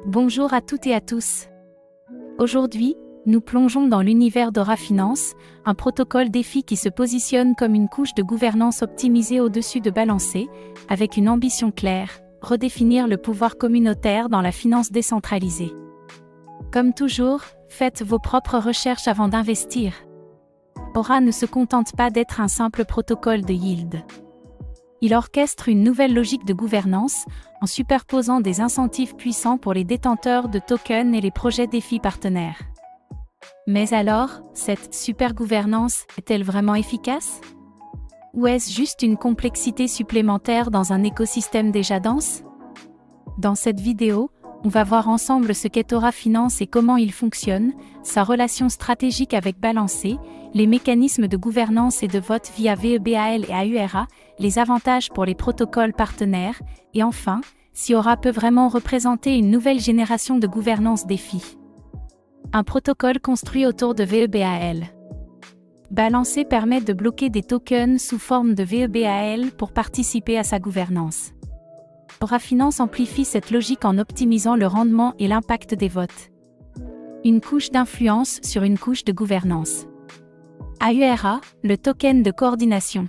Bonjour à toutes et à tous. Aujourd'hui, nous plongeons dans l'univers d'Aura Finance, un protocole DeFi qui se positionne comme une couche de gouvernance optimisée au-dessus de Balancé, avec une ambition claire, redéfinir le pouvoir communautaire dans la finance décentralisée. Comme toujours, faites vos propres recherches avant d'investir. Aura ne se contente pas d'être un simple protocole de yield. Il orchestre une nouvelle logique de gouvernance, en superposant des incentives puissants pour les détenteurs de tokens et les projets DeFi partenaires. Mais alors, cette super gouvernance est-elle vraiment efficace? Ou est-ce juste une complexité supplémentaire dans un écosystème déjà dense? Dans cette vidéo, on va voir ensemble ce qu'est Aura Finance et comment il fonctionne, sa relation stratégique avec Balancé, les mécanismes de gouvernance et de vote via VEBAL et AURA, les avantages pour les protocoles partenaires, et enfin, si Aura peut vraiment représenter une nouvelle génération de gouvernance DeFi. Un protocole construit autour de VEBAL. Balancé permet de bloquer des tokens sous forme de VEBAL pour participer à sa gouvernance. Aura Finance amplifie cette logique en optimisant le rendement et l'impact des votes. Une couche d'influence sur une couche de gouvernance. AURA, le token de coordination.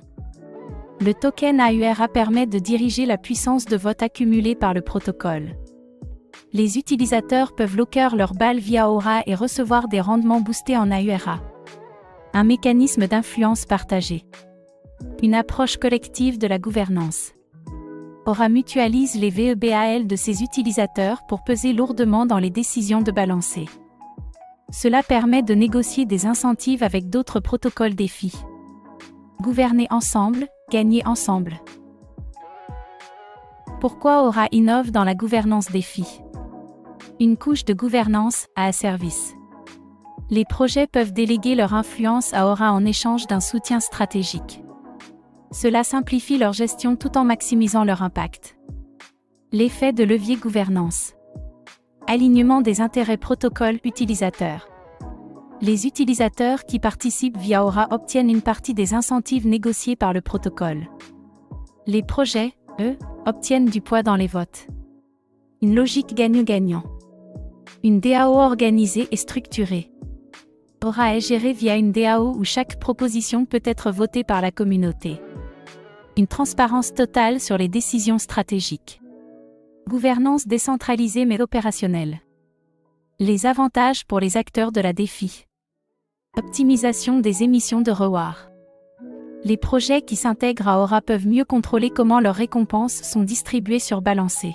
Le token AURA permet de diriger la puissance de vote accumulée par le protocole. Les utilisateurs peuvent locker leur BAL via Aura et recevoir des rendements boostés en AURA. Un mécanisme d'influence partagé. Une approche collective de la gouvernance. Aura mutualise les VEBAL de ses utilisateurs pour peser lourdement dans les décisions de Balancé. Cela permet de négocier des incentives avec d'autres protocoles DeFi. Gouverner ensemble, gagner ensemble. Pourquoi Aura innove dans la gouvernance DeFi? Une couche de gouvernance à service. Les projets peuvent déléguer leur influence à Aura en échange d'un soutien stratégique. Cela simplifie leur gestion tout en maximisant leur impact. L'effet de levier gouvernance. Alignement des intérêts protocole utilisateurs. Les utilisateurs qui participent via Aura obtiennent une partie des incentives négociés par le protocole. Les projets, eux, obtiennent du poids dans les votes. Une logique gagnant-gagnant. Une DAO organisée et structurée. Aura est gérée via une DAO où chaque proposition peut être votée par la communauté. Une transparence totale sur les décisions stratégiques. Gouvernance décentralisée mais opérationnelle. Les avantages pour les acteurs de la DeFi. Optimisation des émissions de reward. Les projets qui s'intègrent à Aura peuvent mieux contrôler comment leurs récompenses sont distribuées sur Balancé.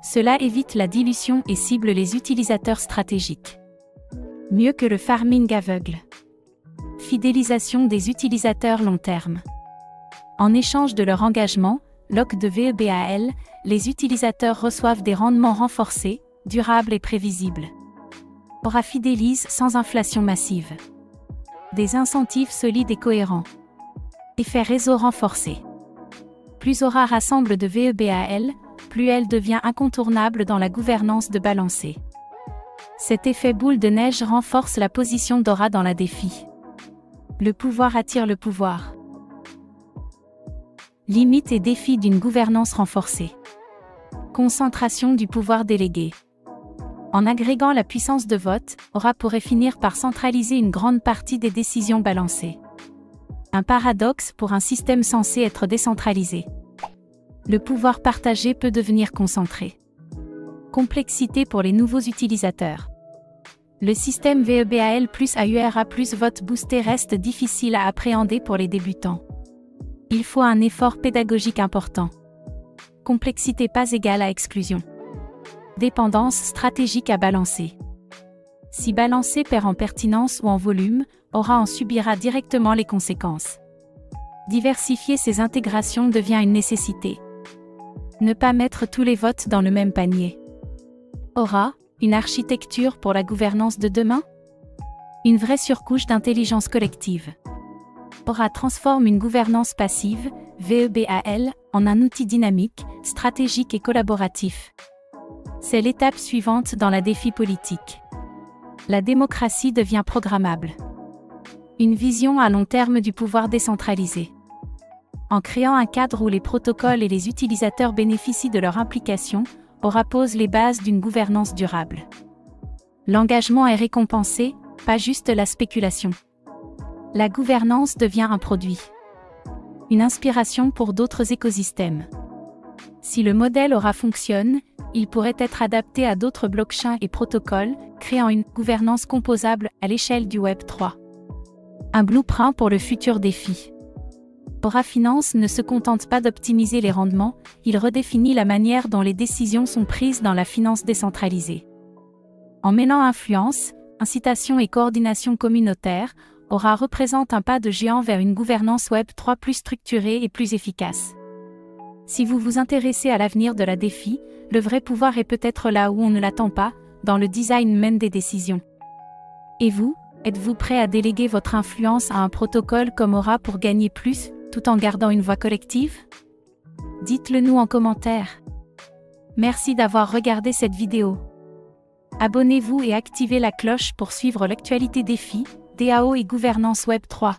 Cela évite la dilution et cible les utilisateurs stratégiques. Mieux que le farming aveugle. Fidélisation des utilisateurs long terme. En échange de leur engagement, lock de VEBAL, les utilisateurs reçoivent des rendements renforcés, durables et prévisibles. Aura fidélise sans inflation massive. Des incentives solides et cohérents. Effet réseau renforcé. Plus Aura rassemble de VEBAL, plus elle devient incontournable dans la gouvernance de Balancé. Cet effet boule de neige renforce la position d'Aura dans la DeFi. Le pouvoir attire le pouvoir. Limites et défis d'une gouvernance renforcée. Concentration du pouvoir délégué. En agrégant la puissance de vote, Aura pourrait finir par centraliser une grande partie des décisions Balancées. Un paradoxe pour un système censé être décentralisé. Le pouvoir partagé peut devenir concentré. Complexité pour les nouveaux utilisateurs. Le système VEBAL plus AURA plus vote boosté reste difficile à appréhender pour les débutants. Il faut un effort pédagogique important. Complexité pas égale à exclusion. Dépendance stratégique à Balancé. Si Balancé perd en pertinence ou en volume, Aura en subira directement les conséquences. Diversifier ses intégrations devient une nécessité. Ne pas mettre tous les votes dans le même panier. Aura, une architecture pour la gouvernance de demain? Une vraie surcouche d'intelligence collective. Aura transforme une gouvernance passive, VEBAL, en un outil dynamique, stratégique et collaboratif. C'est l'étape suivante dans la DeFi politique. La démocratie devient programmable. Une vision à long terme du pouvoir décentralisé. En créant un cadre où les protocoles et les utilisateurs bénéficient de leur implication, Aura pose les bases d'une gouvernance durable. L'engagement est récompensé, pas juste la spéculation. La gouvernance devient un produit. Une inspiration pour d'autres écosystèmes. Si le modèle Aura fonctionne, il pourrait être adapté à d'autres blockchains et protocoles, créant une gouvernance composable à l'échelle du Web 3. Un blueprint pour le futur défi. Aura Finance ne se contente pas d'optimiser les rendements, il redéfinit la manière dont les décisions sont prises dans la finance décentralisée. En mêlant influence, incitation et coordination communautaire, Aura représente un pas de géant vers une gouvernance Web 3 plus structurée et plus efficace. Si vous vous intéressez à l'avenir de la DeFi, le vrai pouvoir est peut-être là où on ne l'attend pas, dans le design même des décisions. Et vous, êtes-vous prêt à déléguer votre influence à un protocole comme Aura pour gagner plus, tout en gardant une voix collective? Dites-le nous en commentaire. Merci d'avoir regardé cette vidéo. Abonnez-vous et activez la cloche pour suivre l'actualité DeFi, DAO et gouvernance Web 3.